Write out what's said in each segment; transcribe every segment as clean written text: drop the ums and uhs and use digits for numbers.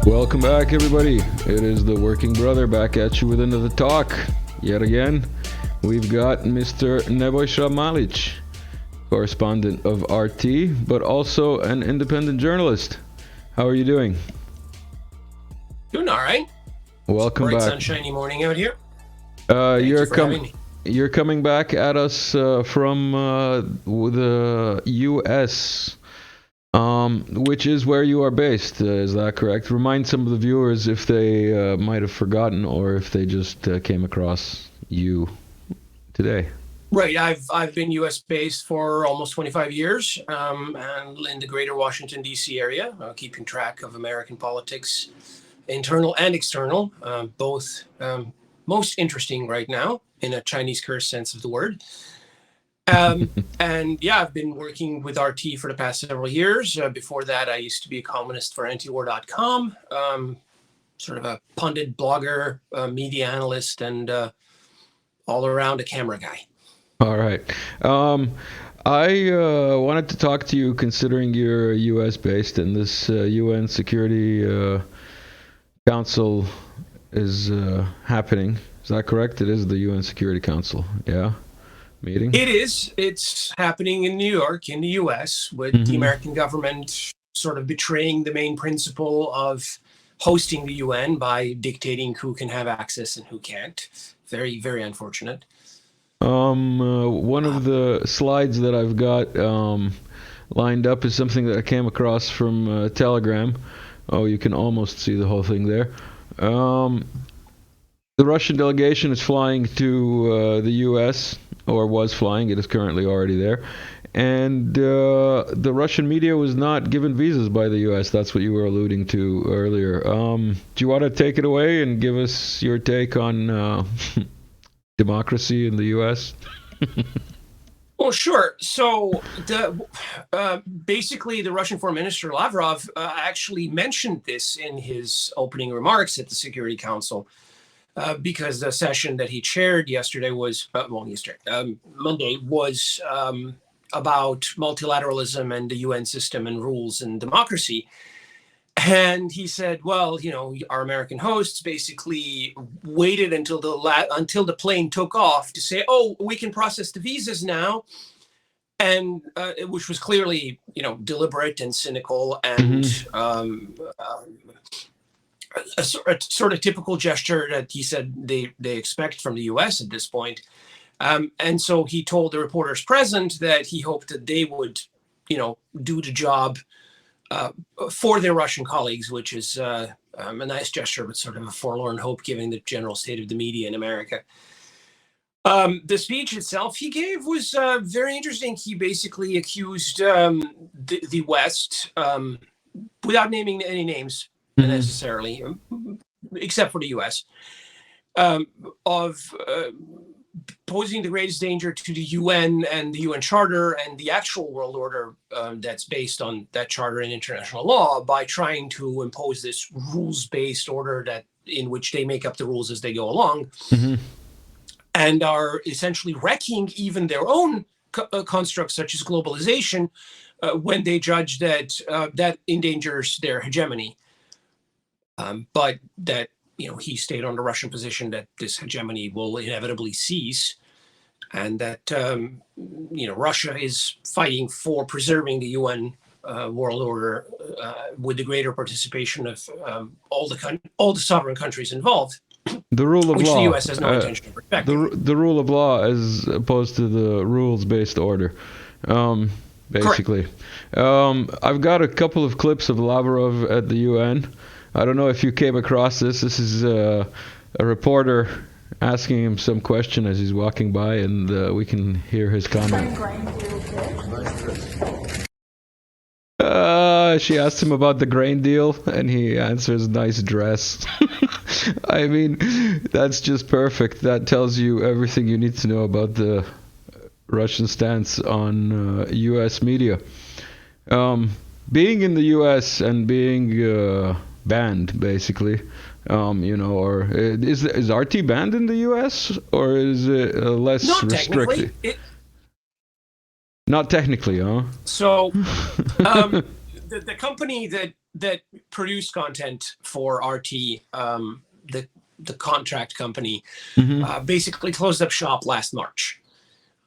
Welcome back, everybody. It is the Working Brother back at you with another talk. Yet again, we've got Mr. Nebojša Malić, correspondent of RT, but also an independent journalist. How are you doing? Doing all right. Welcome Bright, back. sunshiny morning out here. You're coming back at us from the U.S., which is where you are based. Is that correct? Remind some of the viewers if they might have forgotten or if they just came across you today. Right. I've been U.S. based for almost 25 years, and in the greater Washington, D.C. area, keeping track of American politics, internal and external, both most interesting right now in a Chinese curse sense of the word. And yeah, I've been working with RT for the past several years. Before that, I used to be a columnist for antiwar.com, sort of a pundit, blogger, media analyst, and all around a camera guy. All right. I wanted to talk to you considering you're U.S. based and this UN Security Council is happening. Is that correct? It is the UN Security Council, yeah? Meeting? It is. It's happening in New York, in the U.S., with the American government sort of betraying the main principle of hosting the UN by dictating who can have access and who can't. Very, very unfortunate. One of the slides that I've got lined up is something that I came across from Telegram. Oh, you can almost see the whole thing there. The Russian delegation is flying to the U.S., or was flying. It is currently already there. And the Russian media was not given visas by the U.S. That's what you were alluding to earlier. Do you want to take it away and give us your take on democracy in the U.S.? Well, sure. So basically, the Russian Foreign Minister Lavrov actually mentioned this in his opening remarks at the Security Council. Because the session that he chaired yesterday was, Monday, was about multilateralism and the UN system and rules and democracy. And he said, well, you know, our American hosts basically waited until the plane took off to say, oh, we can process the visas now. And which was clearly, you know, deliberate and cynical and a sort of typical gesture that he said they expect from the U.S. at this point. And so he told the reporters present that he hoped that they would, you know, do the job for their Russian colleagues, which is a nice gesture, but sort of a forlorn hope given the general state of the media in America. The speech itself he gave was very interesting. He basically accused the West, without naming any names, necessarily, except for the U.S., of posing the greatest danger to the UN and the UN Charter and the actual world order that's based on that charter and international law by trying to impose this rules-based order in which they make up the rules as they go along, and are essentially wrecking even their own constructs such as globalization when they judge that that endangers their hegemony. But that, you know, he stayed on the Russian position that this hegemony will inevitably cease, and that, you know, Russia is fighting for preserving the UN world order with the greater participation of all the sovereign countries involved. The rule of which law. The U.S. has no intention of respecting. The rule of law as opposed to the rules-based order. Basically. I've got a couple of clips of Lavrov at the UN. I don't know if you came across this. This is a reporter asking him some question as he's walking by, and we can hear his comment. She asked him about the grain deal, and he answers, nice dress. I mean, that's just perfect. That tells you everything you need to know about the Russian stance on U.S. media. Being in the U.S. and being banned, basically, you know, or is RT banned in the U.S. or is it less restricted? Not technically, huh? So, the company that that produce content for RT, the contract company, basically closed up shop last March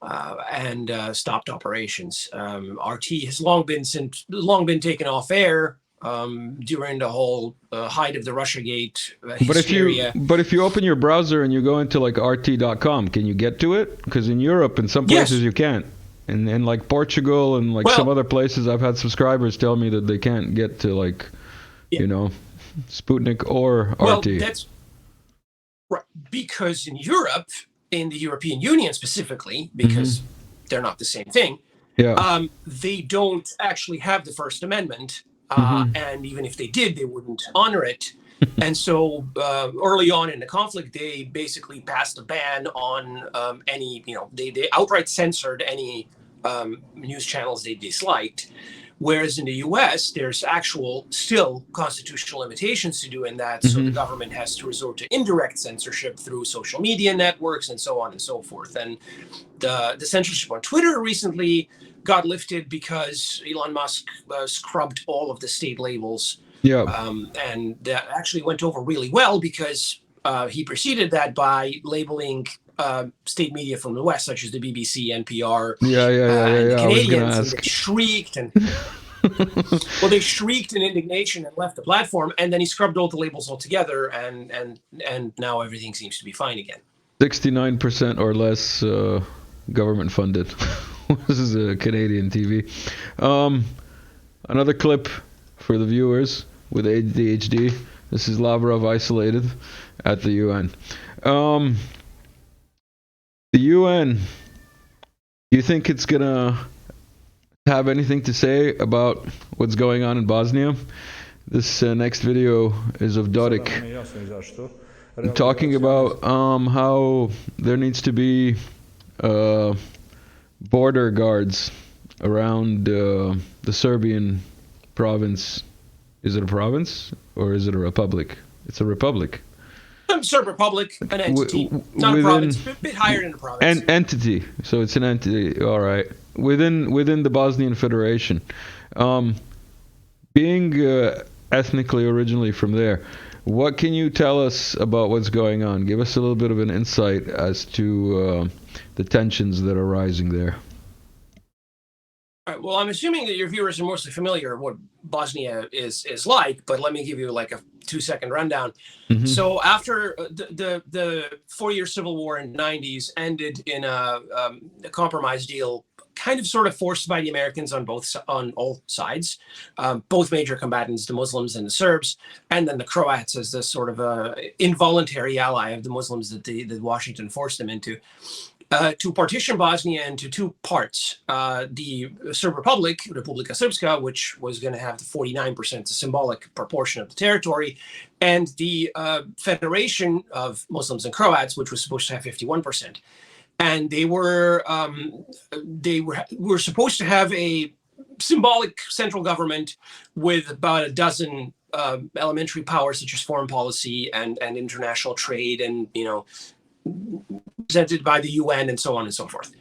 and stopped operations. RT has long been taken off air during the whole height of the Russiagate hysteria. But if you open your browser and you go into like rt.com, can you get to it? Because in Europe, in some places, you can't. And in like Portugal and like some other places, I've had subscribers tell me that they can't get to like, you know, Sputnik or RT. Well, that's right, because in Europe, in the European Union specifically, because they're not the same thing, they don't actually have the First Amendment. And even if they did, they wouldn't honor it. And so early on in the conflict, they basically passed a ban on any, you know, they outright censored any news channels they disliked. Whereas in the US, there's still constitutional limitations to doing that. So the government has to resort to indirect censorship through social media networks and so on and so forth. And the censorship on Twitter recently got lifted because Elon Musk scrubbed all of the state labels. And that actually went over really well because he preceded that by labeling state media from the West, such as the BBC, NPR, and the Canadians, and they shrieked and well, they shrieked in indignation and left the platform, and then he scrubbed all the labels altogether, and now everything seems to be fine again. 69% or less government funded. This is a Canadian TV. Another clip for the viewers with ADHD. This is Lavrov isolated at the UN. The UN, you think it's going to have anything to say about what's going on in Bosnia? This next video is of Dodik talking about how there needs to be border guards around the Serbian province. Is it a province or is it a republic? It's a republic. Serb Republic, an entity, not a province, a bit higher than a province. An entity, so it's an entity. All right, within the Bosnian Federation, being ethnically originally from there. What can you tell us about what's going on? Give us a little bit of an insight as to the tensions that are rising there. All right, well, I'm assuming that your viewers are mostly familiar with what Bosnia is like, but let me give you like a 2-second rundown. So after the 4-year civil war in the 90s ended in a compromise deal, kind of sort of forced by the Americans on all sides, both major combatants, the Muslims and the Serbs, and then the Croats as the sort of involuntary ally of the Muslims that Washington forced them into. To partition Bosnia into two parts, the Serb Republic, Republika Srpska, which was going to have the 49%, a symbolic proportion of the territory, and the Federation of Muslims and Croats, which was supposed to have 51%. And they were supposed to have a symbolic central government with about a dozen elementary powers, such as foreign policy and international trade, and presented by the UN and so on and so forth.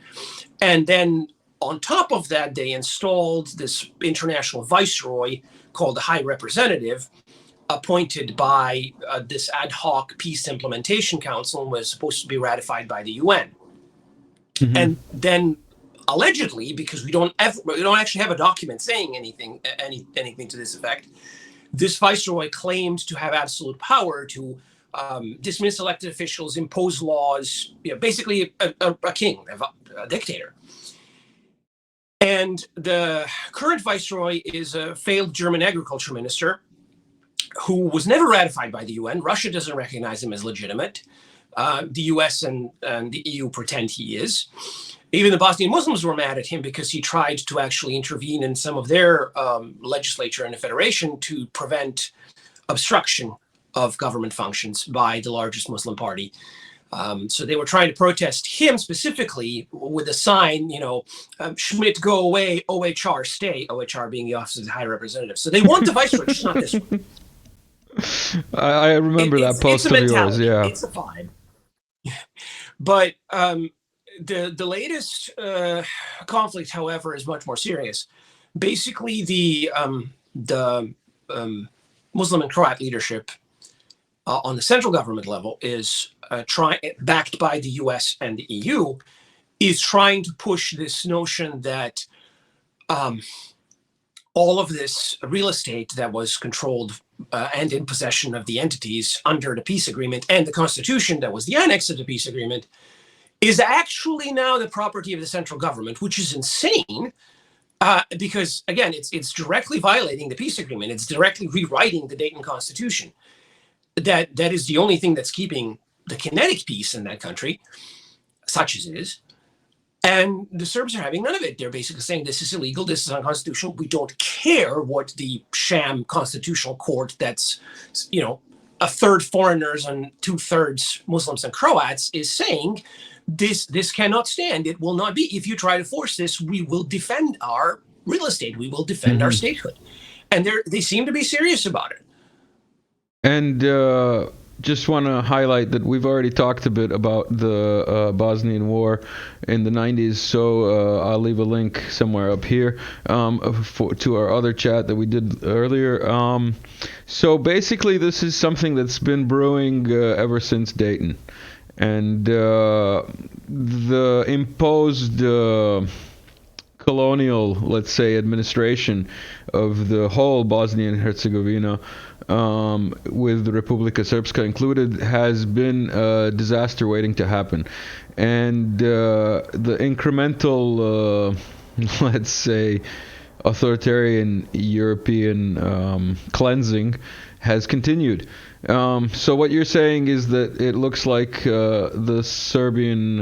And then on top of that, they installed this international viceroy called the High Representative, appointed by this ad hoc peace implementation council, and was supposed to be ratified by the UN. And then allegedly, because we don't actually have a document saying anything to this effect, this viceroy claimed to have absolute power to dismiss elected officials, impose laws, basically a king, a dictator. And the current viceroy is a failed German agriculture minister who was never ratified by the UN. Russia doesn't recognize him as legitimate. The US and the EU pretend he is. Even the Bosnian Muslims were mad at him because he tried to actually intervene in some of their legislature in the federation to prevent obstruction of government functions by the largest Muslim party. So they were trying to protest him specifically with a sign, Schmidt, go away, OHR, stay, OHR being the Office of the High Representative. So they want the viceroy, just not this one. I remember that post of yours, yeah. It's a vibe. But the latest conflict, however, is much more serious. Basically, the Muslim and Croat leadership on the central government level is backed by the US and the EU, is trying to push this notion that all of this real estate that was controlled and in possession of the entities under the peace agreement and the constitution that was the annex of the peace agreement is actually now the property of the central government, which is insane because, again, it's directly violating the peace agreement. It's directly rewriting the Dayton Constitution. That is the only thing that's keeping the kinetic peace in that country, such as it is. And the Serbs are having none of it. They're basically saying this is illegal, this is unconstitutional. We don't care what the sham constitutional court that's, a third foreigners and 2/3 Muslims and Croats is saying. This cannot stand. It will not be. If you try to force this, we will defend our real estate. We will defend our statehood. And they seem to be serious about it. And just want to highlight that we've already talked a bit about the Bosnian War in the 90s, so I'll leave a link somewhere up here to our other chat that we did earlier. So basically, this is something that's been brewing ever since Dayton. And the imposed colonial, let's say, administration of the whole Bosnia and Herzegovina, with the Republika Srpska included, has been a disaster waiting to happen. And the incremental, let's say, authoritarian European cleansing has continued. So what you're saying is that it looks like the Serbian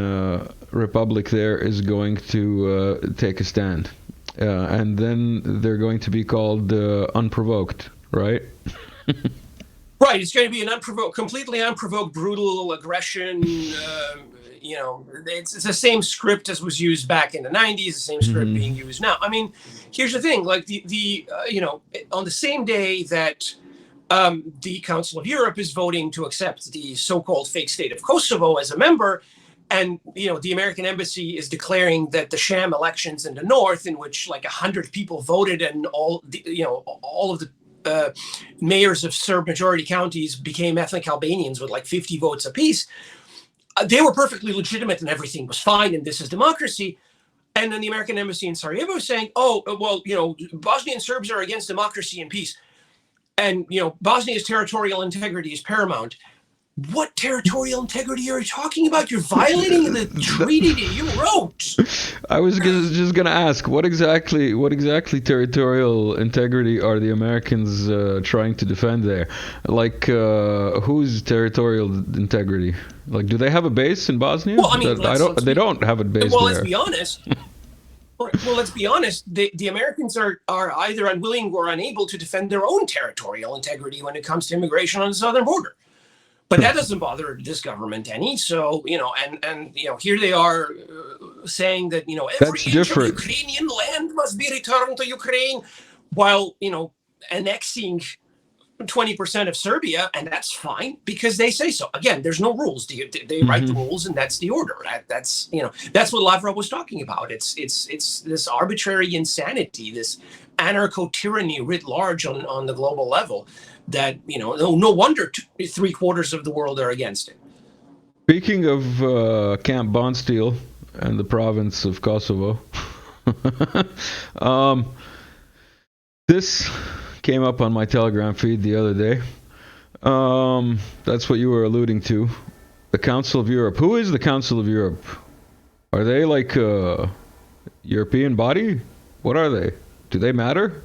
Republic there is going to take a stand. And then they're going to be called unprovoked, right? Right. It's going to be an completely unprovoked, brutal aggression. It's the same script as was used back in the 90s, the same script being used now. I mean, here's the thing, like on the same day that the Council of Europe is voting to accept the so-called fake state of Kosovo as a member, and the American embassy is declaring that the sham elections in the north, in which like 100 people voted, and all of the mayors of Serb majority counties became ethnic Albanians with like 50 votes apiece. They were perfectly legitimate and everything was fine, and this is democracy. And then the American embassy in Sarajevo is saying, "Oh, well, Bosnian Serbs are against democracy and peace." And, Bosnia's territorial integrity is paramount. What territorial integrity are you talking about? You're violating the treaty that you wrote. I was just going to ask, what exactly territorial integrity are the Americans trying to defend there? Like, whose territorial integrity? Like, do they have a base in Bosnia? Well, I mean, they don't have a base there. Let's be honest. Well, let's be honest. The Americans are either unwilling or unable to defend their own territorial integrity when it comes to immigration on the southern border. But that doesn't bother this government any. So, and here they are saying that, every inch of Ukrainian land must be returned to Ukraine, while, annexing 20% of Serbia, and that's fine because they say so. Again, there's no rules. They write the rules, and that's the order. That's what Lavrov was talking about. It's this arbitrary insanity, this anarcho-tyranny writ large on the global level. That no wonder 3/4 of the world are against it. Speaking of Camp Bondsteel and the province of Kosovo, this came up on my Telegram feed the other day. That's what you were alluding to. The Council of Europe. Who is the Council of Europe? Are they like a European body? What are they? Do they matter?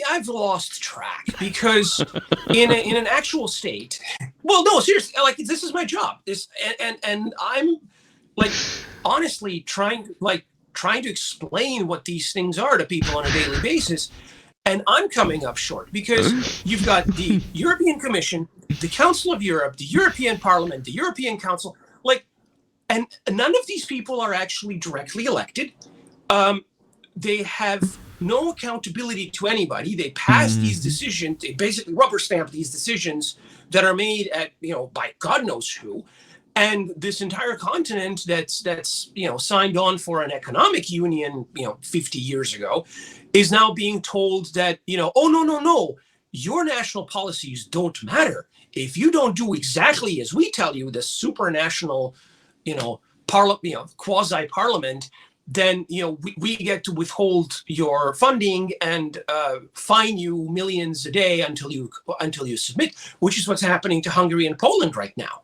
I've lost track because in an actual state, well, no, seriously, like this is my job. And I'm like honestly trying to explain what these things are to people on a daily basis, and I'm coming up short because you've got the European Commission, the Council of Europe, the European Parliament, the European Council, and none of these people are actually directly elected. They have no accountability to anybody. They pass these decisions. They basically rubber stamp these decisions that are made at, by God knows who. And this entire continent that's signed on for an economic union 50 years ago is now being told that oh no, your national policies don't matter if you don't do exactly as we tell you, the supranational quasi parliament. Then we get to withhold your funding and fine you millions a day until you submit, which is what's happening to Hungary and Poland right now.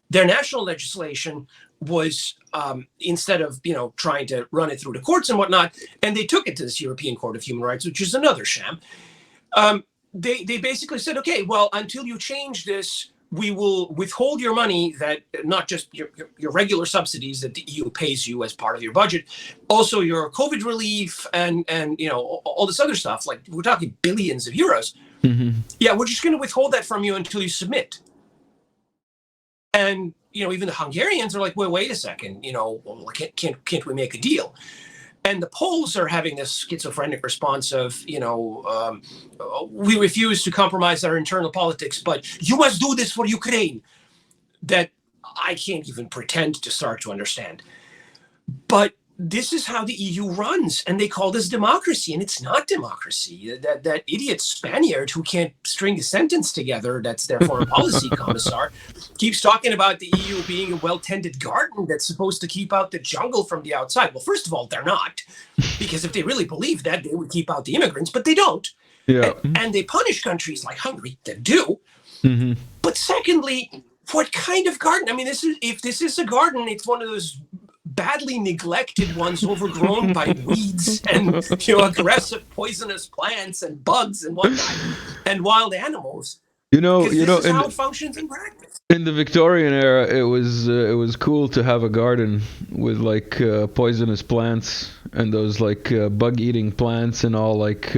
Their national legislation was instead of trying to run it through the courts and whatnot, and they took it to this European Court of Human Rights, which is another sham. They basically said, okay, well, until you change this, we will withhold your money, that not just your regular subsidies that the EU pays you as part of your budget, also your COVID relief and all this other stuff. Like, we're talking billions of euros. Mm-hmm. Yeah, we're just going to withhold that from you until you submit. And even the Hungarians are like, well, wait a second, can't we make a deal? And the Poles are having this schizophrenic response of, we refuse to compromise our internal politics, but you must do this for Ukraine. That I can't even pretend to start to understand. But this is how the EU runs, and they call this democracy, and it's not democracy. That idiot Spaniard who can't string a sentence together, that's their foreign policy commissar, keeps talking about the EU being a well-tended garden that's supposed to keep out the jungle from the outside. Well, first of all, they're not, because if they really believed that, they would keep out the immigrants, but they don't. Yeah. And they punish countries like Hungary that do. Mm-hmm. But secondly, what kind of garden? I mean, if this is a garden, it's one of those badly neglected ones, overgrown by weeds and aggressive poisonous plants and bugs and whatnot and wild animals. This is how it functions in practice. In the Victorian era, it was cool to have a garden with like poisonous plants and those like bug-eating plants and all like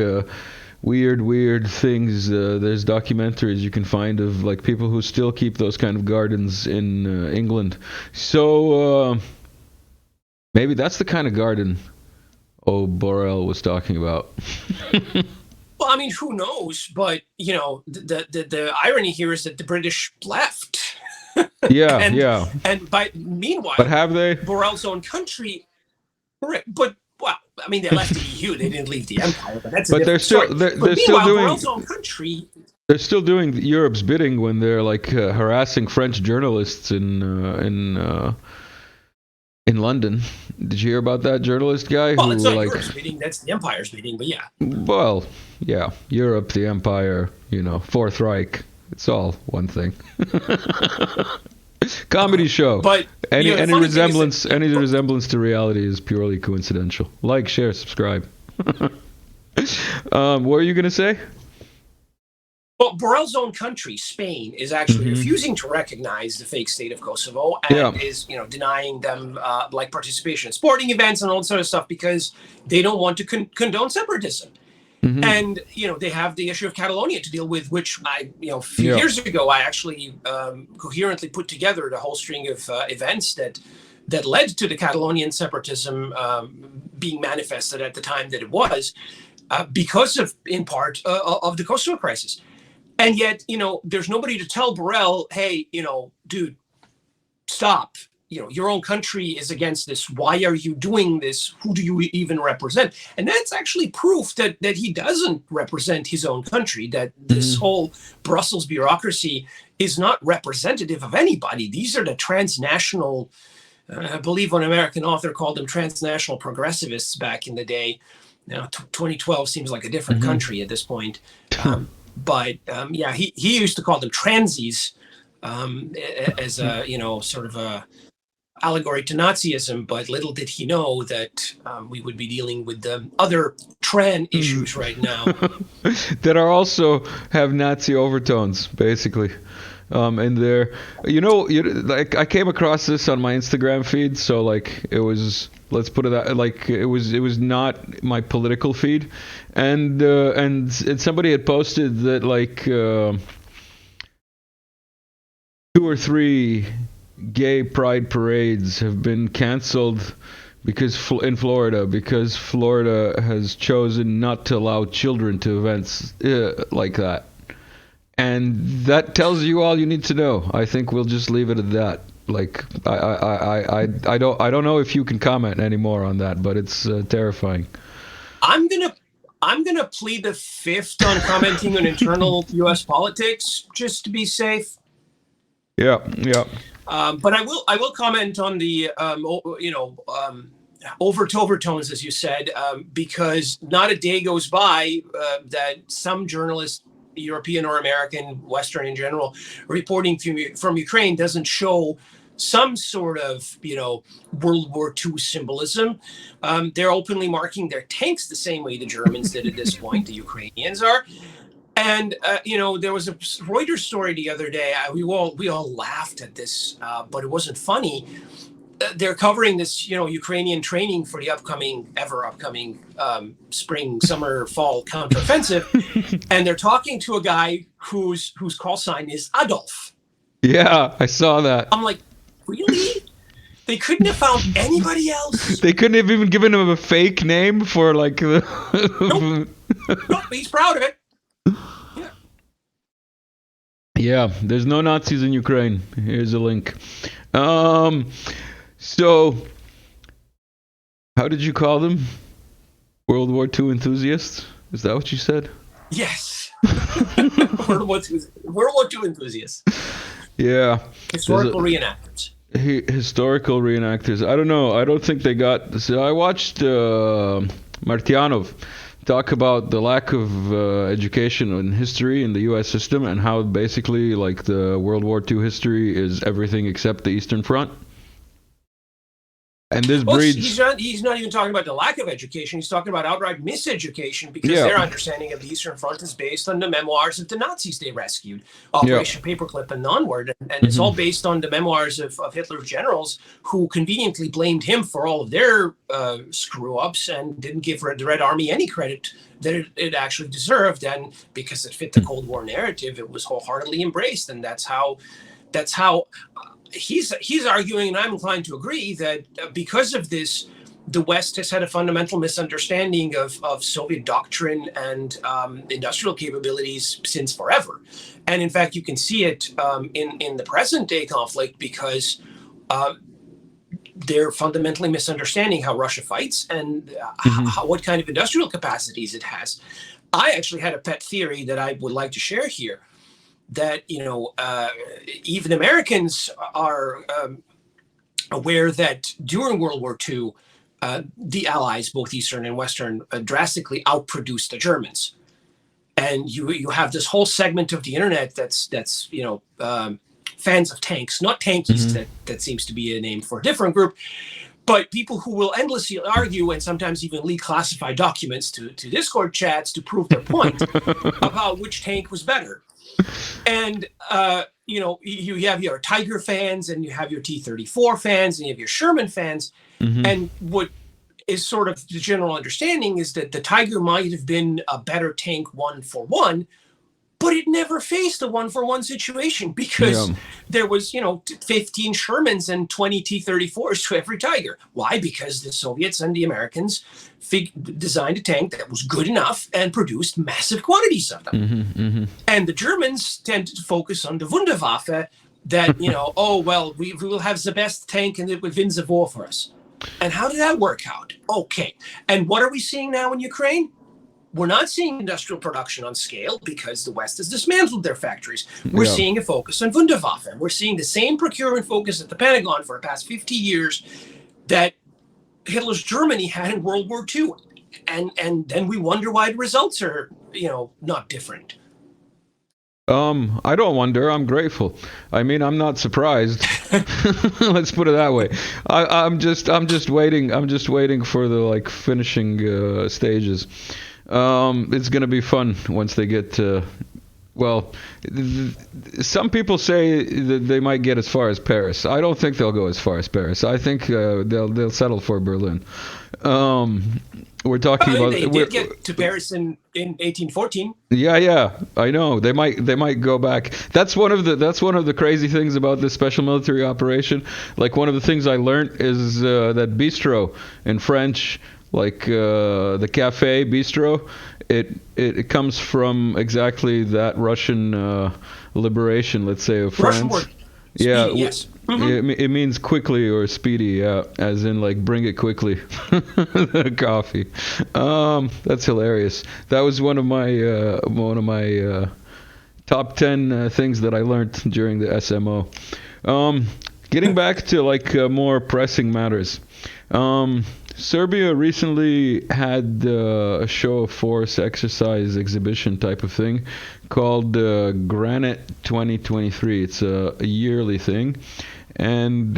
weird things. There's documentaries you can find of like people who still keep those kind of gardens in England. So maybe that's the kind of garden Borrell was talking about. Well, I mean, who knows? But the irony here is that the British left. Yeah. And meanwhile, but have they? Borrell's own country, but well, I mean, they left the EU. They didn't leave the empire, but that's a different story. They're still doing Borrell's own country. They're still doing Europe's bidding when they're like harassing French journalists in London. Did you hear about that journalist guy? Well, it's not Europe's bidding, that's the Empire's bidding, but yeah. Well, yeah. Europe, the Empire, Fourth Reich. It's all one thing. Comedy show. But any resemblance to reality is purely coincidental. Like, share, subscribe. What were you going to say? Well, Borrell's own country, Spain, is actually refusing to recognize the fake state of Kosovo and is, denying them like participation in sporting events and all that sort of stuff because they don't want to condone separatism. Mm-hmm. And they have the issue of Catalonia to deal with, which a few years ago I actually coherently put together the whole string of events that led to the Catalonian separatism being manifested at the time that it was, because of, in part, of the Kosovo crisis. And yet, there's nobody to tell Borrell, hey, dude, stop. Your own country is against this. Why are you doing this? Who do you even represent? And that's actually proof that he doesn't represent his own country, that this whole Brussels bureaucracy is not representative of anybody. These are the transnational, I believe one American author called them transnational progressivists back in the day. Now, 2012 seems like a different country at this point. But he used to call them transies as a, sort of a allegory to Nazism. But little did he know that we would be dealing with the other Tran issues right now. That are also have Nazi overtones, basically. And there, like I came across this on my Instagram feed, so like it was, let's put it that, like it was not my political feed, and somebody had posted that like 2 or 3 gay pride parades have been canceled because in Florida, because Florida has chosen not to allow children to events like that. And that tells you all you need to know. I think we'll just leave it at that. Like I don't know if you can comment anymore on that, but it's terrifying. I'm gonna plead the fifth on commenting on internal U.S. politics just to be safe. Yeah, yeah. But I will comment on the overt overtones, as you said, because not a day goes by that some journalists, European or American, Western in general, reporting from Ukraine doesn't show some sort of, World War II symbolism. They're openly marking their tanks the same way the Germans did at this point, the Ukrainians are. And, there was a Reuters story the other day. We all laughed at this, but it wasn't funny. They're covering this, Ukrainian training for the upcoming spring, summer, fall counteroffensive. And they're talking to a guy whose call sign is Adolf. Yeah, I saw that. I'm like, really? They couldn't have found anybody else. They couldn't have even given him a fake name for like the. Nope, he's proud of it. Yeah. Yeah, there's no Nazis in Ukraine. Here's a link. So, how did you call them? World War II enthusiasts? Is that what you said? Yes. World War II enthusiasts. Yeah. Historical reenactors. Historical reenactors. I don't know. I don't think they got. So I watched Martyanov talk about the lack of education in history in the U.S. system and how basically like the World War II history is everything except the Eastern Front. And this breeds. He's not even talking about the lack of education. He's talking about outright miseducation because their understanding of the Eastern Front is based on the memoirs of the Nazis they rescued, Operation Paperclip and onward. And it's all based on the memoirs of Hitler's generals who conveniently blamed him for all of their screw-ups and didn't give the Red Army any credit that it actually deserved. And because it fit the Cold War narrative, it was wholeheartedly embraced. And that's how he's arguing, and I'm inclined to agree, that because of this, the West has had a fundamental misunderstanding of Soviet doctrine and industrial capabilities since forever. And in fact, you can see it in the present day conflict because they're fundamentally misunderstanding how Russia fights and what kind of industrial capacities it has. I actually had a pet theory that I would like to share here, that even Americans are aware that during World War II, the Allies, both Eastern and Western, drastically outproduced the Germans. And you have this whole segment of the internet that's fans of tanks, not tankies, that seems to be a name for a different group, but people who will endlessly argue and sometimes even leak classified documents to Discord chats to prove their point about which tank was better. And, you have your Tiger fans and you have your T-34 fans and you have your Sherman fans. And what is sort of the general understanding is that the Tiger might have been a better tank 1-for-1, but it never faced a 1-for-1 situation because there was, 15 Shermans and 20 T-34s to every Tiger. Why? Because the Soviets and the Americans designed a tank that was good enough and produced massive quantities of them. And the Germans tended to focus on the Wunderwaffe that, we will have the best tank and it will win the war for us. And how did that work out? Okay. And what are we seeing now in Ukraine? We're not seeing industrial production on scale because the West has dismantled their factories. We're seeing a focus on Wunderwaffe. We're seeing the same procurement focus at the Pentagon for the past 50 years that Hitler's Germany had in World War II. And then we wonder why the results are, not different. I don't wonder. I'm grateful. I mean, I'm not surprised. Let's put it that way. I'm just waiting. I'm just waiting for the finishing stages. It's going to be fun once they get to, some people say that they might get as far as Paris. I don't think they'll go as far as Paris. I think they'll settle for Berlin. We're talking about. They did get to Paris in 1814. Yeah, I know. They might go back. That's one of the crazy things about this special military operation. Like, one of the things I learned is that bistro in French, like the cafe bistro, it comes from exactly that Russian liberation, let's say, of France. Yeah, Speedy, yes. Mm-hmm. it means quickly or speedy, yeah, as in like bring it quickly. Coffee. That's hilarious. That was one of my top 10 things that I learned during the SMO. Getting back to like more pressing matters. Serbia recently had a show of force exercise exhibition type of thing called Granite 2023. It's a yearly thing. And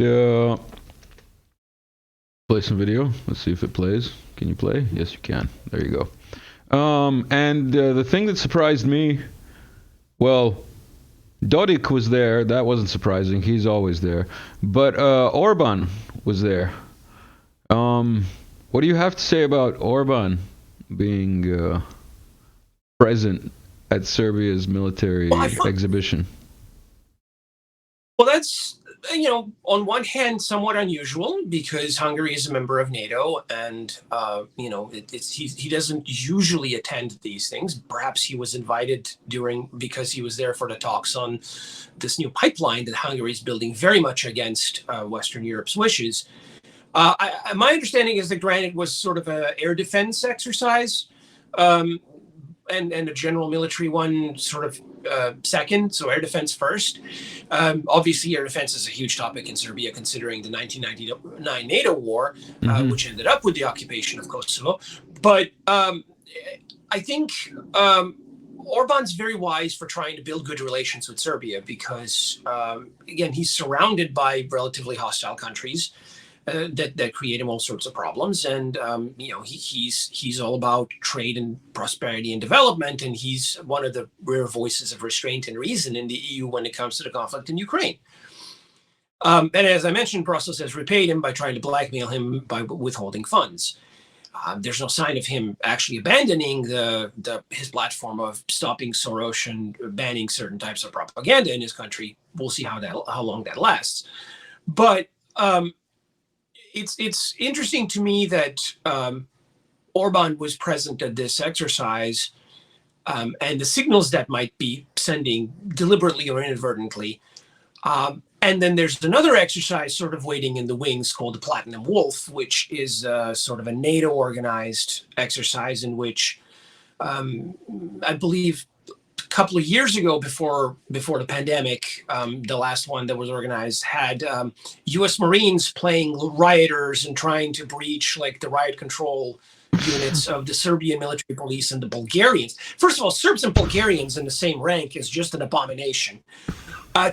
play some video. Let's see if it plays. Can you play? Yes, you can. There you go. And the thing that surprised me, well, Dodik was there. That wasn't surprising. He's always there. But Orban was there. What do you have to say about Orban being present at Serbia's military exhibition? Well, that's, on one hand, somewhat unusual because Hungary is a member of NATO, and he doesn't usually attend these things. Perhaps he was invited because he was there for the talks on this new pipeline that Hungary is building, very much against Western Europe's wishes. My understanding is that Granite was sort of an air defense exercise, and a general military one sort of second, so air defense first. Obviously, air defense is a huge topic in Serbia, considering the 1999 NATO war, which ended up with the occupation of Kosovo. But I think Orban's very wise for trying to build good relations with Serbia because, again, he's surrounded by relatively hostile countries. That create him all sorts of problems, and he's all about trade and prosperity and development, and he's one of the rare voices of restraint and reason in the EU when it comes to the conflict in Ukraine. And as I mentioned, Brussels has repaid him by trying to blackmail him by withholding funds. There's no sign of him actually abandoning his platform of stopping Soros and banning certain types of propaganda in his country. We'll see how long that lasts, but. It's interesting to me that Orban was present at this exercise, and the signals that might be sending deliberately or inadvertently. And then there's another exercise sort of waiting in the wings called the Platinum Wolf, which is sort of a NATO organized exercise in which I believe a couple of years ago, before the pandemic, the last one that was organized had U.S. Marines playing rioters and trying to breach like the riot control units of the Serbian military police and the Bulgarians. First of all, Serbs and Bulgarians in the same rank is just an abomination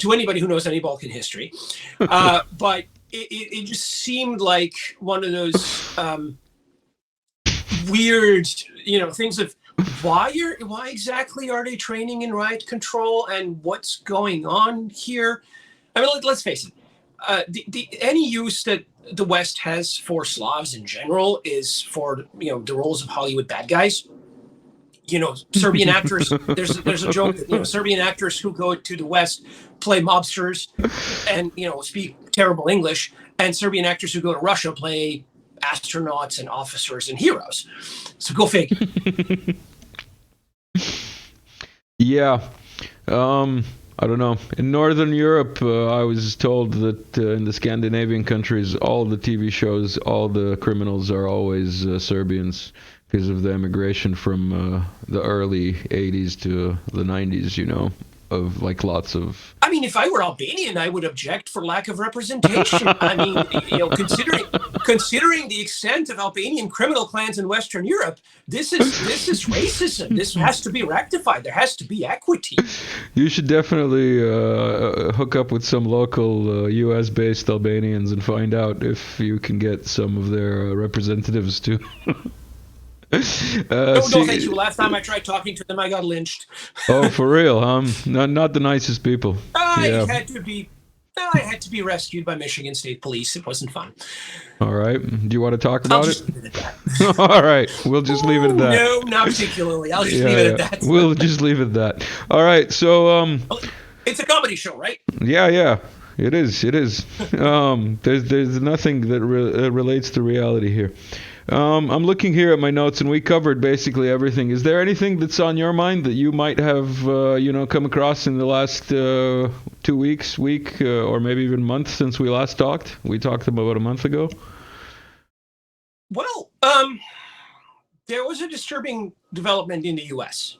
to anybody who knows any Balkan history. But it just seemed like one of those weird, things of. Why exactly are they training in riot control, and what's going on here? I mean, let's face it. Any use that the West has for Slavs in general is for the roles of Hollywood bad guys. Serbian actors. There's a joke that Serbian actors who go to the West play mobsters and speak terrible English, and Serbian actors who go to Russia play astronauts and officers and heroes. So go figure. Yeah. I don't know. In Northern Europe, I was told that in the Scandinavian countries, all the TV shows, all the criminals are always Serbians because of the immigration from the early 80s to the 90s, of like lots of... I mean, if I were Albanian, I would object for lack of representation. I mean, considering the extent of Albanian criminal clans in Western Europe, this is racism. This has to be rectified. There has to be equity. You should definitely hook up with some local U.S.-based Albanians and find out if you can get some of their representatives to... No, thank you. Last time I tried talking to them, I got lynched. Oh, for real, not the nicest people. I had to be rescued by Michigan State Police. It wasn't fun. All right. Do you want to talk about it? Leave it at that. All right. We'll just leave it at that. No, not particularly. I'll just leave it at that. We'll just leave it at that. All right. So it's a comedy show, right? Yeah. It is. There's nothing that relates to reality here. I'm looking here at my notes, and we covered basically everything. Is there anything that's on your mind that you might have, come across in the last 2 weeks, or maybe even month since we last talked? We talked about a month ago. Well, there was a disturbing development in the U.S.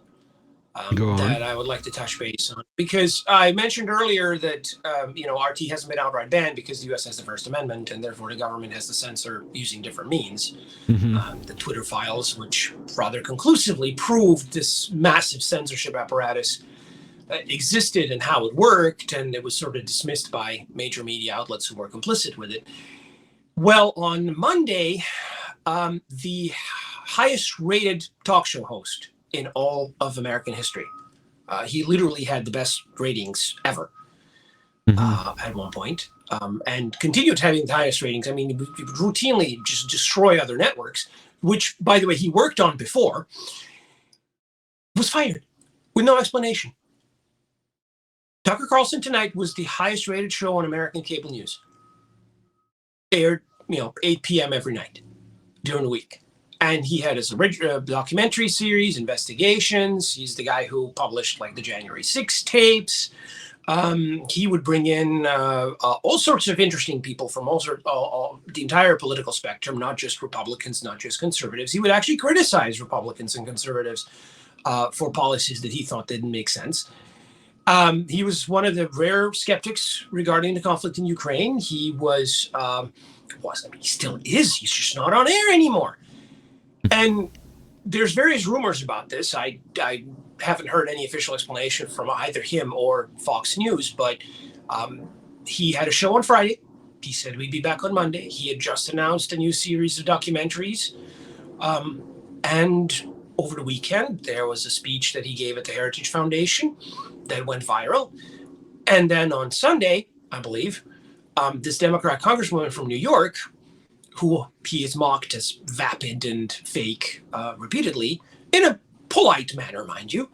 That I would like to touch base on, because I mentioned earlier that RT hasn't been outright banned because the U.S. has the First Amendment, and therefore the government has to censor using different means. The Twitter files, which rather conclusively proved this massive censorship apparatus existed and how it worked, and it was sort of dismissed by major media outlets who were complicit with it. Well, on Monday, the highest rated talk show host in all of American history. He literally had the best ratings ever at one point, and continued having the highest ratings. I mean, he would routinely just destroy other networks, which, by the way, he worked on before, was fired with no explanation. Tucker Carlson Tonight was the highest rated show on American cable news. Aired, 8 p.m. every night during the week. And he had his original documentary series, Investigations. He's the guy who published the January 6 tapes. He would bring in all sorts of interesting people from the entire political spectrum, not just Republicans, not just conservatives. He would actually criticize Republicans and conservatives for policies that he thought didn't make sense. He was one of the rare skeptics regarding the conflict in Ukraine. He he still is. He's just not on air anymore. And there's various rumors about this. I haven't heard any official explanation from either him or Fox News, but he had a show on Friday. He said we'd be back on Monday. He had just announced a new series of documentaries. And over the weekend, there was a speech that he gave at the Heritage Foundation that went viral. And then on Sunday, I believe, this Democrat congresswoman from New York, who he is mocked as vapid and fake repeatedly, in a polite manner, mind you,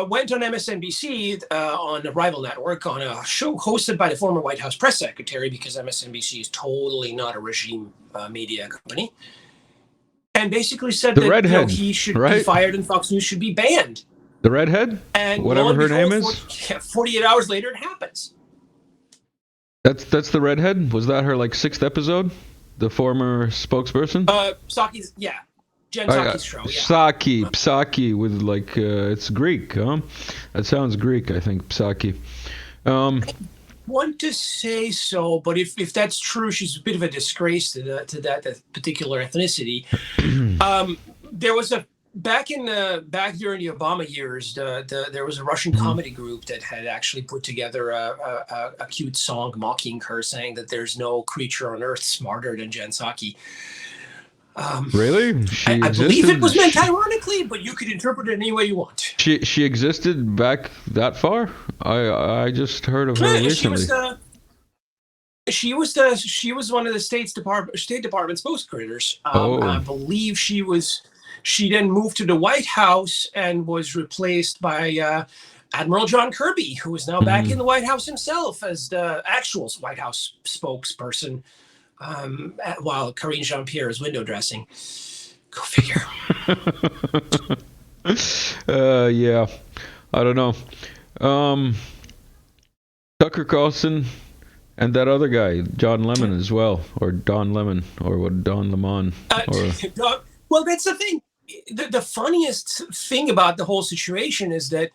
went on MSNBC on a rival network on a show hosted by the former White House press secretary, because MSNBC is totally not a regime media company, and basically said the that redhead, he should be fired and Fox News should be banned. The redhead? And whatever her name is? 48 hours later, it happens. That's the redhead? Was that her 6th episode? The former spokesperson? Psaki's, yeah. Jen Psaki's show, yeah. Psaki with it's Greek, huh? That sounds Greek, I think, Psaki. I want to say so, but if that's true, she's a bit of a disgrace to that particular ethnicity. There was back during the Obama years, there was a Russian comedy group that had actually put together a cute song mocking her, saying that there's no creature on earth smarter than Jen Psaki. Really? I believe it was meant ironically, but you could interpret it any way you want. She existed back that far? I just heard of her recently. She was one of the State Department spokescreators. I believe she then moved to the White House and was replaced by Admiral John Kirby, who is now back in the White House himself as the actual White House spokesperson, while Karine Jean-Pierre is window dressing. Go figure. Yeah, I don't know. Tucker Carlson and that other guy, John Lemon, as well, or Don Lemon, or what, Don Lemon. Well, that's the thing. The funniest thing about the whole situation is that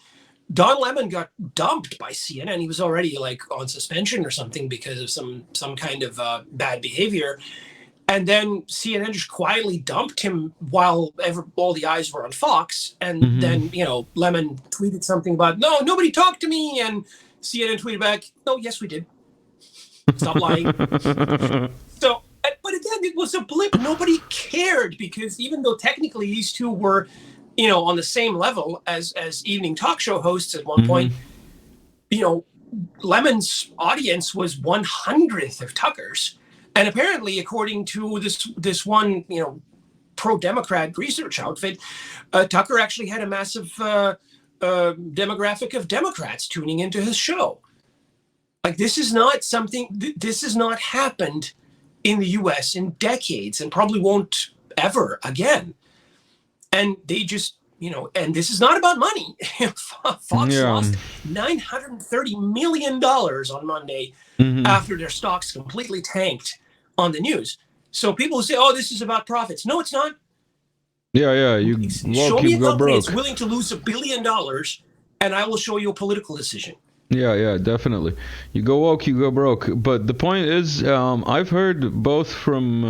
Don Lemon got dumped by CNN. He was already on suspension or something because of some kind of bad behavior. And then CNN just quietly dumped him while all the eyes were on Fox. And then, Lemon tweeted something about, no, nobody talked to me. And CNN tweeted back, no, yes, we did. Stop lying. But again, it was a blip. Nobody cared, because even though technically these two were, on the same level as evening talk show hosts at one point, Lemon's audience was 1/100th of Tucker's. And apparently, according to this one, pro-Democrat research outfit, Tucker actually had a massive demographic of Democrats tuning into his show. This is not something. This has not happened in the US in decades and probably won't ever again. And they just, and this is not about money. Fox lost $930 million on Monday after their stocks completely tanked on the news. So people say, oh, this is about profits. No, it's not. Yeah. You show me a go company broke. that's willing to lose $1 billion, and I will show you a political decision. Yeah, definitely. You go woke, you go broke. But the point is, I've heard both from,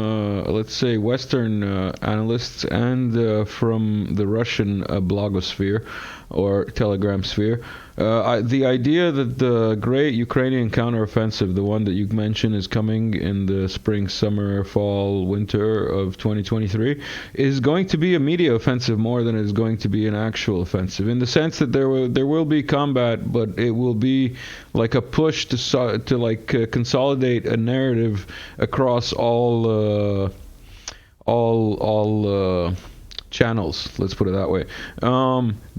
let's say, Western analysts and from the Russian blogosphere or Telegram sphere, the idea that the great Ukrainian counteroffensive, the one that you mentioned, is coming in the spring, summer, fall, winter of 2023, is going to be a media offensive more than it is going to be an actual offensive, in the sense that there will be combat, but it will be like a push to consolidate a narrative across all channels, let's put it that way.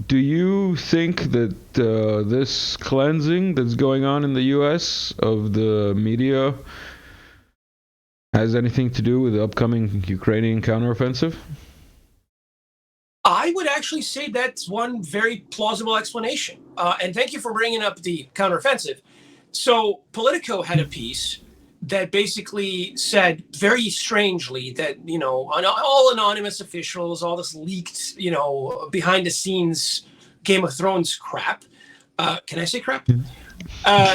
Do you think that this cleansing that's going on in the US of the media has anything to do with the upcoming Ukrainian counteroffensive? I would actually say that's one very plausible explanation. And thank you for bringing up the counteroffensive. So Politico had a piece that basically said very strangely that, all anonymous officials, all this leaked, behind the scenes Game of Thrones crap. Can I say crap?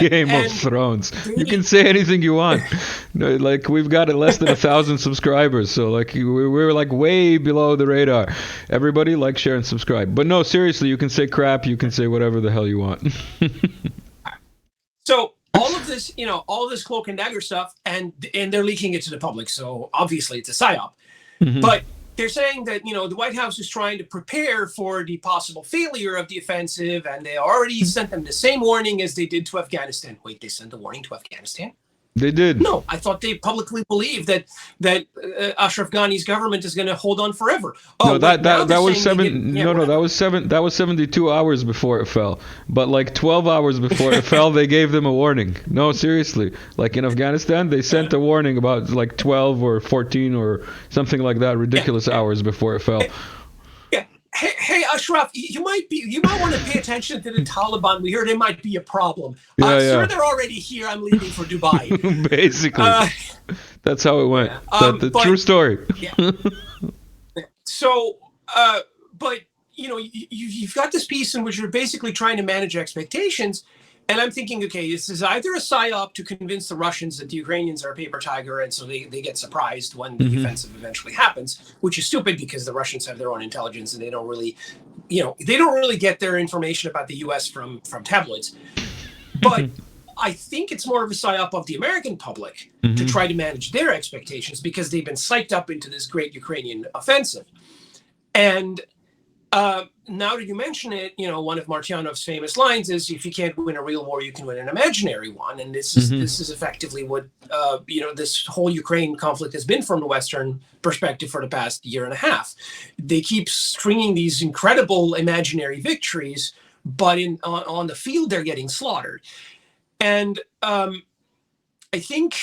Game of Thrones. You can say anything you want. Like, we've got less than 1,000 subscribers, so like we're like way below the radar. Everybody like, share, and subscribe. But no, seriously, you can say crap. You can say whatever the hell you want. So all of this, all of this cloak and dagger stuff, and they're leaking it to the public. So obviously it's a psyop. But they're saying that, the White House is trying to prepare for the possible failure of the offensive, and they already sent them the same warning as they did to Afghanistan. Wait, they sent a warning to Afghanistan? They did. No, I thought they publicly believed that Ashraf Ghani's government is going to hold on forever. Oh, no, that was that was 72 hours before it fell. But like 12 hours before it fell, they gave them a warning. No, seriously. Like in Afghanistan, they sent a warning about like 12 or 14 or something like that, ridiculous hours before it fell. Hey, Ashraf, you might want to pay attention to the Taliban. We heard it might be a problem. Sir, they're already here. I'm leaving for Dubai. Basically, that's how it went. The true story. Yeah. So, but you've got this piece in which you're basically trying to manage expectations. And I'm thinking, okay, this is either a psyop to convince the Russians that the Ukrainians are a paper tiger, and so they get surprised when the offensive eventually happens, which is stupid because the Russians have their own intelligence and they don't really, get their information about the U.S. from tabloids. But I think it's more of a psyop of the American public to try to manage their expectations because they've been psyched up into this great Ukrainian offensive. And now that you mention it, one of Martyanov's famous lines is, if you can't win a real war, you can win an imaginary one. And this is effectively what, this whole Ukraine conflict has been from the Western perspective for the past year and a half. They keep stringing these incredible imaginary victories, but on the field, they're getting slaughtered. And I think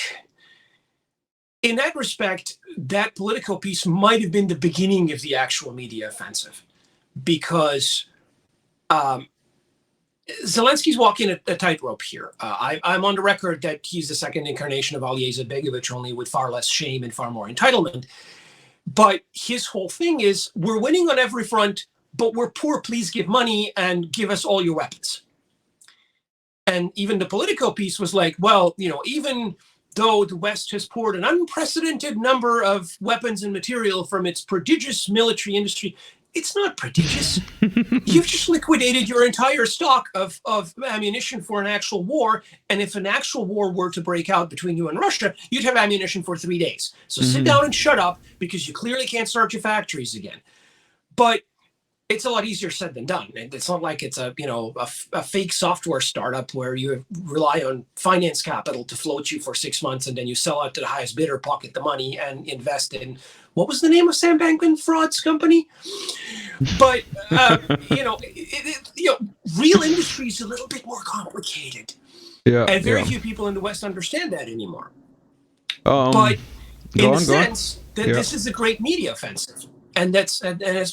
in that respect, that Politico piece might have been the beginning of the actual media offensive. Because Zelensky's walking a tightrope here. I'm on the record that he's the second incarnation of Ali Izetbegovic, only with far less shame and far more entitlement. But his whole thing is, we're winning on every front, but we're poor. Please give money and give us all your weapons. And even the Politico piece was like, well, even though the West has poured an unprecedented number of weapons and material from its prodigious military industry, it's not prodigious. You've just liquidated your entire stock of ammunition for an actual war. And if an actual war were to break out between you and Russia, you'd have ammunition for 3 days. So sit down and shut up, because you clearly can't start your factories again. But it's a lot easier said than done. It's not like it's a fake software startup where you rely on finance capital to float you for 6 months, and then you sell out to the highest bidder, pocket the money, and invest in, what was the name of Sam Bankman-Fried's company? But real industry is a little bit more complicated. And very few people in the West understand that anymore. But in the sense that this is a great media offensive. And that's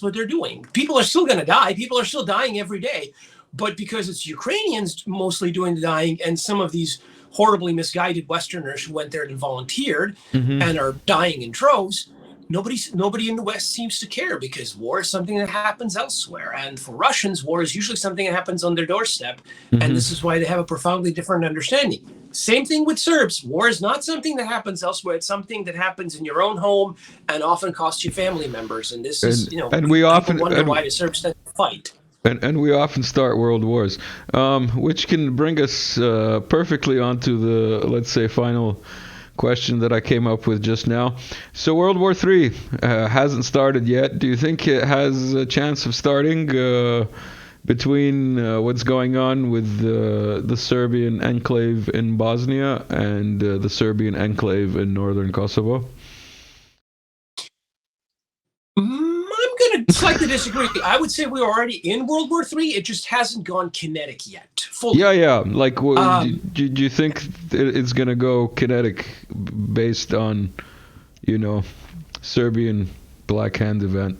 what they're doing. People are still going to die. People are still dying every day. But because it's Ukrainians mostly doing the dying and some of these horribly misguided Westerners who went there and volunteered and are dying in droves, nobody in the West seems to care, because war is something that happens elsewhere. And for Russians, war is usually something that happens on their doorstep. And this is why they have a profoundly different understanding. Same thing with Serbs. War is not something that happens elsewhere. It's something that happens in your own home and often costs you family members. And this is, and we often wonder why the Serbs tend to fight. And we often start world wars, which can bring us perfectly onto the, let's say, final question that I came up with just now. So World War III hasn't started yet. Do you think it has a chance of starting between what's going on with the Serbian enclave in Bosnia and the Serbian enclave in northern Kosovo? I'm going to slightly disagree. I would say we're already in World War III. It just hasn't gone kinetic yet. Fully. Yeah. Like, do you think it's going to go kinetic based on, Serbian Black Hand event?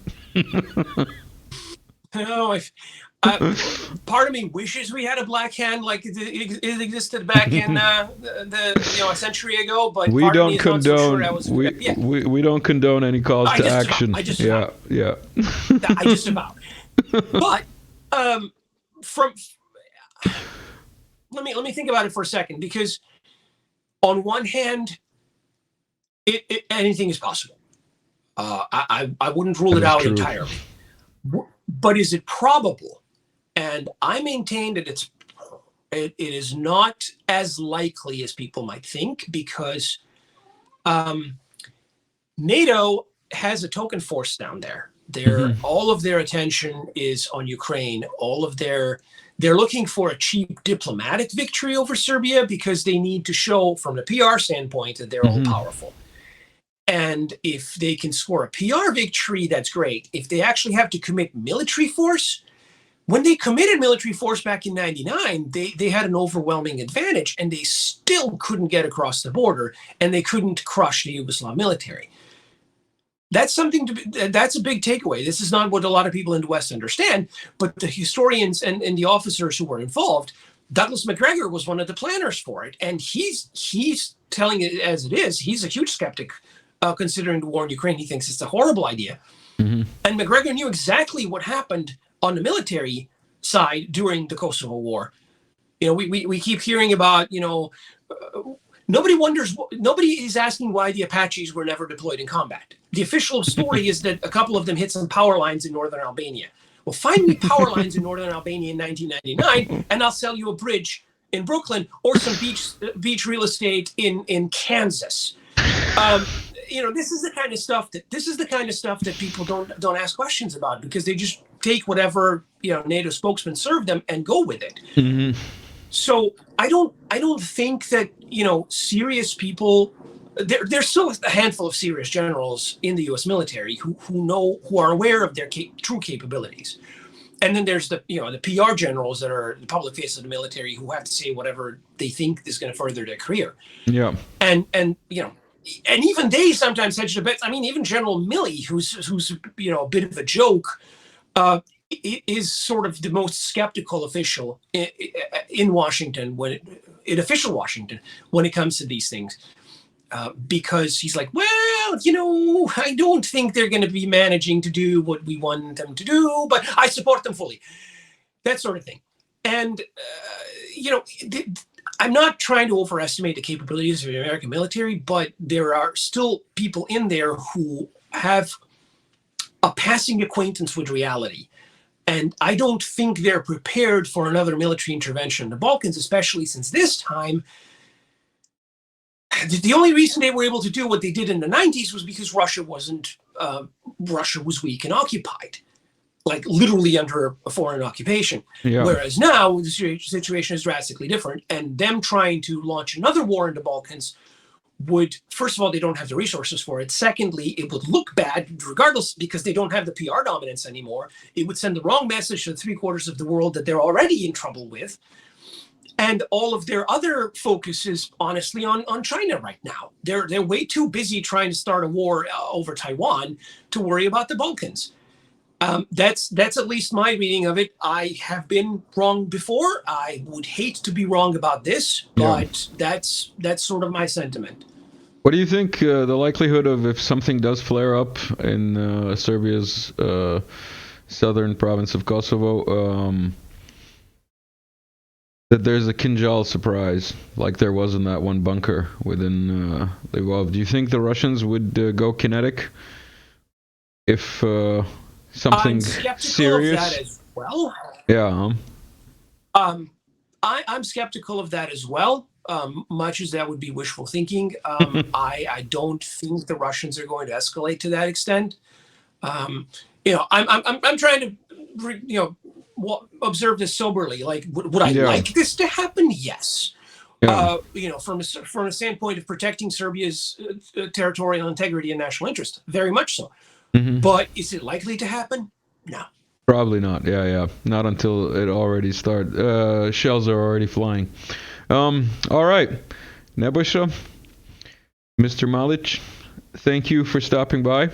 Part of me wishes we had a black hand like it existed back in a century ago, but we don't condone. We don't condone any calls to action. I just about. But let me think about it for a second, because on one hand, anything is possible. I wouldn't rule it out entirely. But is it probable? And I maintain that it is not as likely as people might think, because NATO has a token force down there. All of their attention is on Ukraine. They're looking for a cheap diplomatic victory over Serbia, because they need to show from the PR standpoint that they're all powerful. And if they can score a PR victory, that's great. If they actually have to commit military force, when they committed military force back in '99, they had an overwhelming advantage, and they still couldn't get across the border, and they couldn't crush the Yugoslav military. That's that's a big takeaway. This is not what a lot of people in the West understand, but the historians and the officers who were involved, Douglas MacGregor was one of the planners for it, and he's telling it as it is. He's a huge skeptic. Considering the war in Ukraine, he thinks it's a horrible idea. And MacGregor knew exactly what happened on the military side during the Kosovo War. We keep hearing about, nobody is asking why the Apaches were never deployed in combat. The official story is that a couple of them hit some power lines in northern Albania. Well, find me power lines in northern Albania in 1999, and I'll sell you a bridge in Brooklyn or some beach real estate in Kansas. This is the kind of stuff that people don't ask questions about, because they just take whatever NATO spokesman served them and go with it. So I don't think that serious people. There's still a handful of serious generals in the U.S. military who are aware of their true capabilities, and then there's the PR generals that are the public face of the military who have to say whatever they think is going to further their career. Yeah, and even they sometimes hedge the bets. I mean, even General Milley, who's a bit of a joke, is sort of the most skeptical official in Washington in official Washington when it comes to these things, because he's like, well, I don't think they're going to be managing to do what we want them to do, but I support them fully. That sort of thing, and I'm not trying to overestimate the capabilities of the American military, but there are still people in there who have a passing acquaintance with reality. And I don't think they're prepared for another military intervention in the Balkans, especially since this time, the only reason they were able to do what they did in the 90s was because Russia was weak and occupied. Like literally under a foreign occupation. Yeah. Whereas now the situation is drastically different, and them trying to launch another war in the Balkans would, first of all, they don't have the resources for it. Secondly, it would look bad regardless, because they don't have the PR dominance anymore. It would send the wrong message to 3/4 of the world that they're already in trouble with. And all of their other focus is honestly on China right now. They're way too busy trying to start a war over Taiwan to worry about the Balkans. That's at least my reading of it. I have been wrong before. I would hate to be wrong about this, but that's sort of my sentiment. What do you think the likelihood of, if something does flare up in Serbia's southern province of Kosovo, that there's a Kinjal surprise, like there was in that one bunker within Lvov? Do you think the Russians would go kinetic if something I'm skeptical serious? of that as well. Yeah. I'm skeptical of that as well. Much as that would be wishful thinking, I don't think the Russians are going to escalate to that extent. I'm trying to observe this soberly. Like, would I like this to happen? Yes. Yeah. From a standpoint of protecting Serbia's territorial integrity and national interest, very much so. Mm-hmm. But is it likely to happen? No. Probably not. Yeah. Not until it already starts. Shells are already flying. All right. Nebojša, Mr. Malić, thank you for stopping by.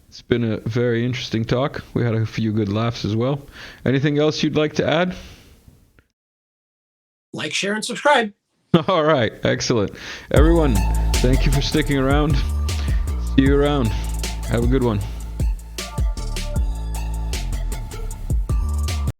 It's been a very interesting talk. We had a few good laughs as well. Anything else you'd like to add? Like, share, and subscribe. All right. Excellent. Everyone, thank you for sticking around. See you around. Have a good one.